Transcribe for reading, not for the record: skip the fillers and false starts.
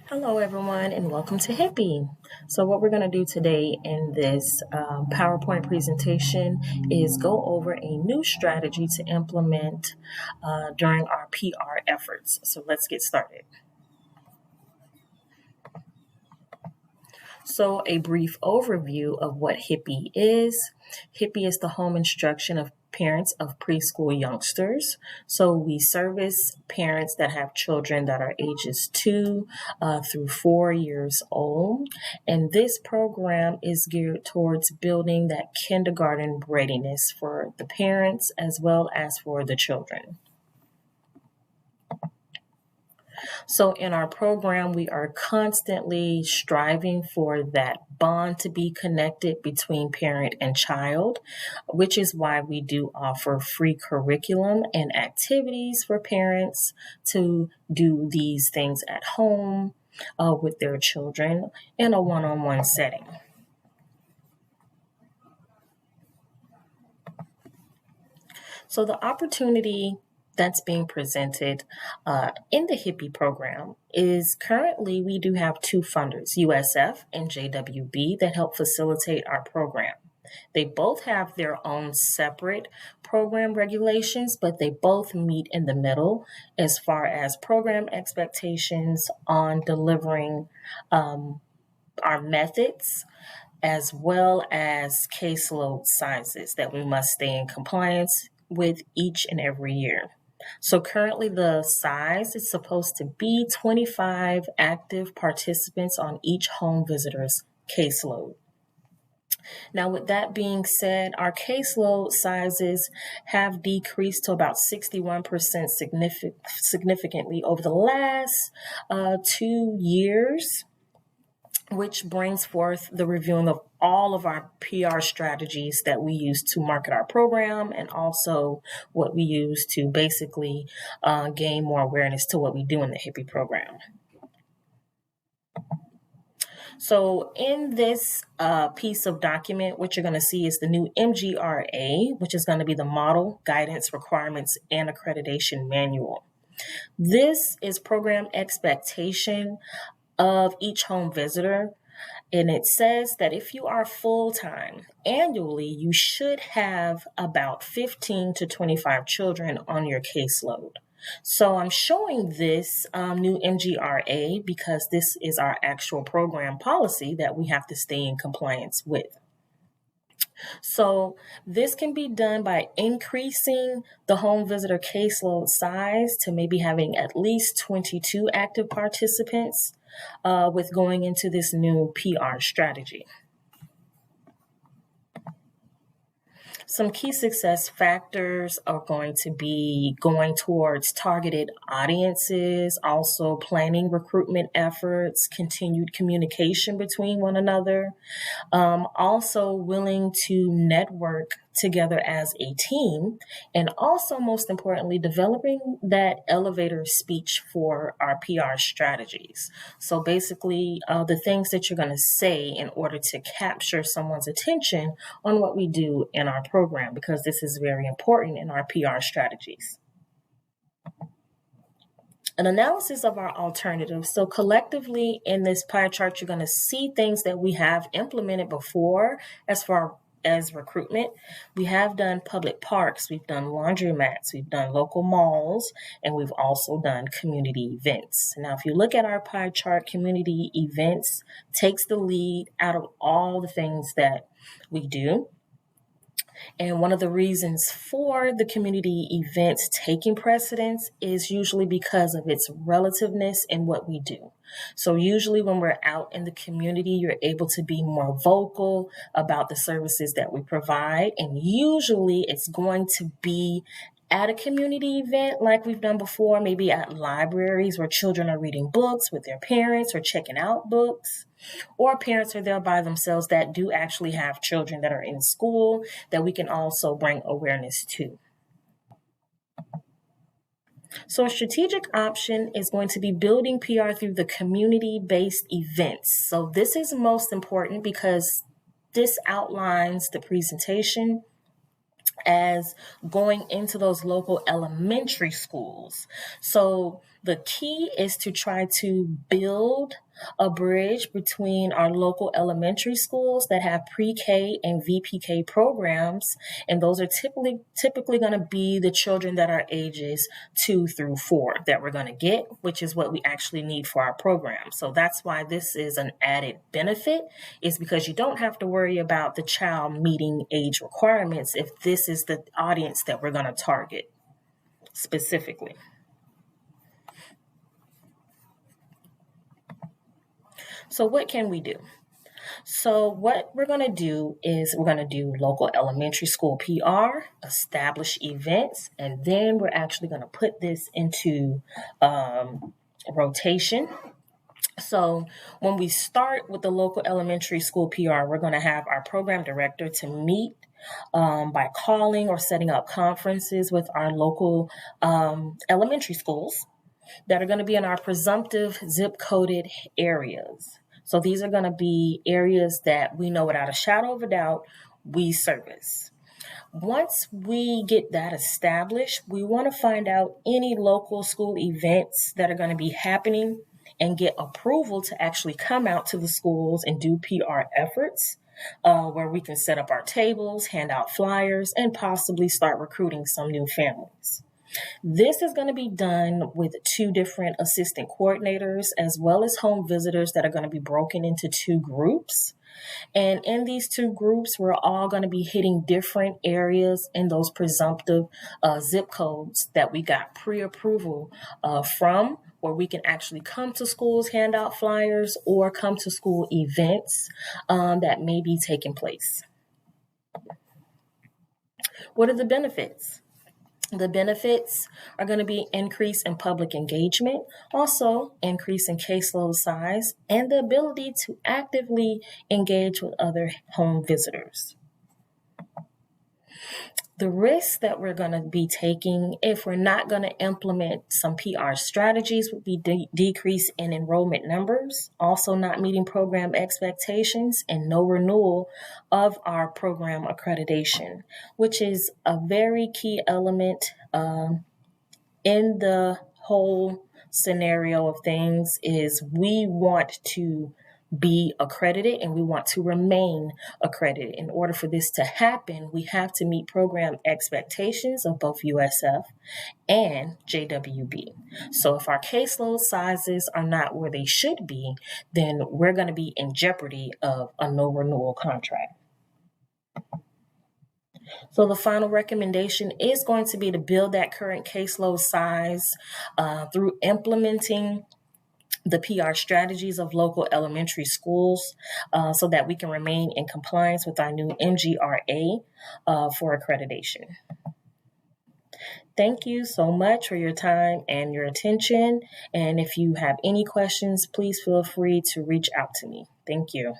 Hello, everyone, and welcome to Hippie. So, what we're going to do today in this PowerPoint presentation is go over a new strategy to implement during our PR efforts. So, let's get started. So, a brief overview of what Hippie is. Hippie is the home instruction of parents of preschool youngsters. So we service parents that have children that are ages 2 through 4 years old. And this program is geared towards building that kindergarten readiness for the parents as well as for the children. So in our program, we are constantly striving for that bond to be connected between parent and child, which is why we do offer free curriculum and activities for parents to do these things at home with their children in a one-on-one setting. So the opportunity that's being presented in the Hippie program is currently we do have two funders, USF and JWB, that help facilitate our program. They both have their own separate program regulations, but they both meet in the middle as far as program expectations on delivering our methods as well as caseload sizes that we must stay in compliance with each and every year. So currently the size is supposed to be 25 active participants on each home visitor's caseload. Now, with that being said, our caseload sizes have decreased to about 61% significantly over the last 2 years, which brings forth the reviewing of all of our PR strategies that we use to market our program and also what we use to basically gain more awareness to what we do in the Hippie program. So in this piece of document, what you're going to see is the new MGRA, which is going to be the Model Guidance Requirements and Accreditation Manual. This is program expectation of each home visitor. And it says that if you are full-time, annually, you should have about 15 to 25 children on your caseload. So I'm showing this new MGRA because this is our actual program policy that we have to stay in compliance with. So this can be done by increasing the home visitor caseload size to maybe having at least 22 active participants with going into this new PR strategy. Some key success factors are going to be going towards targeted audiences, also planning recruitment efforts, continued communication between one another, also willing to network together as a team, and also most importantly, developing that elevator speech for our PR strategies. So basically, the things that you're going to say in order to capture someone's attention on what we do in our program, because this is very important in our PR strategies. An analysis of our alternatives. So collectively in this pie chart, you're going to see things that we have implemented before as far as recruitment. We have done public parks, we've done laundromats, we've done local malls, and we've also done community events. Now, if you look at our pie chart, community events takes the lead out of all the things that we do. And one of the reasons for the community events taking precedence is usually because of its relativeness in what we do. So usually when we're out in the community, you're able to be more vocal about the services that we provide. And usually it's going to be at a community event like we've done before, maybe at libraries where children are reading books with their parents or checking out books, or parents are there by themselves that do actually have children that are in school that we can also bring awareness to. So a strategic option is going to be building PR through the community-based events. So this is most important because this outlines the presentation as going into those local elementary schools. So The key is to try to build a bridge between our local elementary schools that have pre-K and VPK programs, and those are typically going to be the children that are ages 2 through 4 that we're going to get, which is what we actually need for our program. So that's why this is an added benefit, is because you don't have to worry about the child meeting age requirements if this is the audience that we're going to target specifically. So what can we do? So what we're going to do is we're going to do local elementary school PR, establish events, and then we're actually going to put this into rotation. So when we start with the local elementary school PR, we're going to have our program director to meet by calling or setting up conferences with our local elementary schools that are going to be in our presumptive zip-coded areas. So these are going to be areas that we know without a shadow of a doubt we service. Once we get that established, we want to find out any local school events that are going to be happening and get approval to actually come out to the schools and do PR efforts where we can set up our tables, hand out flyers, and possibly start recruiting some new families. This is going to be done with 2 different assistant coordinators as well as home visitors that are going to be broken into 2 groups. And in these 2 groups, we're all going to be hitting different areas in those presumptive zip codes that we got pre-approval from, where we can actually come to schools, hand out flyers, or come to school events that may be taking place. What are the benefits? The benefits are going to be increase in public engagement, also increase in caseload size, and the ability to actively engage with other home visitors. The risks that we're going to be taking if we're not going to implement some PR strategies would be decrease in enrollment numbers, also not meeting program expectations, and no renewal of our program accreditation, which is a very key element in the whole scenario of things. Is we want to be accredited and we want to remain accredited. In order for this to happen, we have to meet program expectations of both USF and JWB. So if our caseload sizes are not where they should be, then we're going to be in jeopardy of a no renewal contract. So the final recommendation is going to be to build that current caseload size through implementing the PR strategies of local elementary schools so that we can remain in compliance with our new MGRA for accreditation. Thank you so much for your time and your attention. And if you have any questions, please feel free to reach out to me. Thank you.